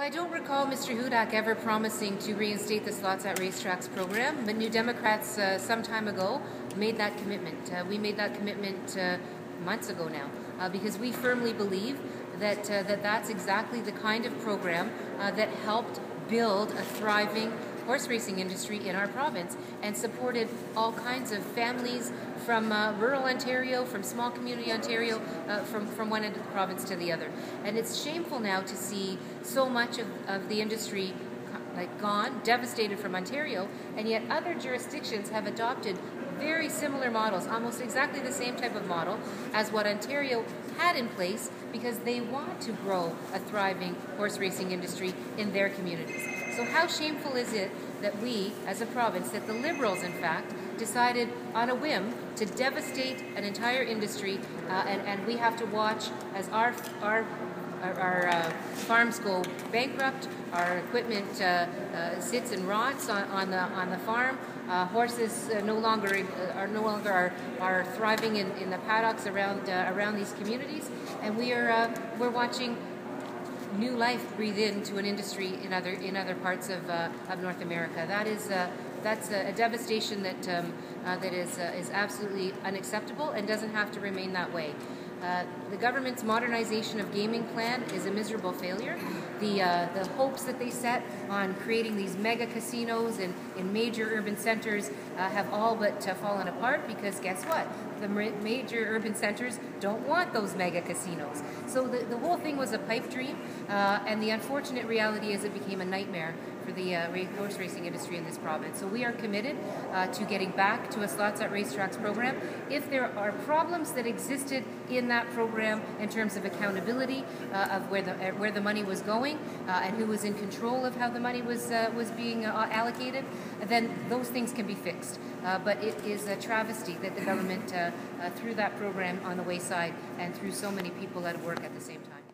I don't recall Mr. Hudak ever promising to reinstate the Slots at Racetracks program, but New Democrats some time ago made that commitment. We made that commitment months ago now because we firmly believe that that's exactly the kind of program that helped build a thriving horse racing industry in our province and supported all kinds of families from rural Ontario, from small community Ontario, from one end of the province to the other. And it's shameful now to see so much of the industry gone, devastated from Ontario, and yet other jurisdictions have adopted very similar models, almost exactly the same type of model as what Ontario had in place because they want to grow a thriving horse racing industry in their communities. So how shameful is it that we, as a province, that the Liberals, in fact, decided on a whim to devastate an entire industry, and we have to watch as our farms go bankrupt, our equipment sits and rots on the farm. Horses no longer are thriving in the paddocks around these communities, and we're watching new life breathe into an industry in other parts of North America. That's a devastation that is absolutely unacceptable and doesn't have to remain that way. The government's modernization of gaming plan is a miserable failure. The hopes that they set on creating these mega casinos in major urban centers have all but fallen apart because guess what? The major urban centers don't want those mega casinos. So the whole thing was a pipe dream, and the unfortunate reality is it became a nightmare for the horse racing industry in this province. So we are committed to getting back to a Slots at Racetracks program. If there are problems that existed in that program in terms of accountability of where the money was going and who was in control of how the money was being allocated, then those things can be fixed. But it is a travesty that the government threw that program on the wayside and threw so many people out of work at the same time.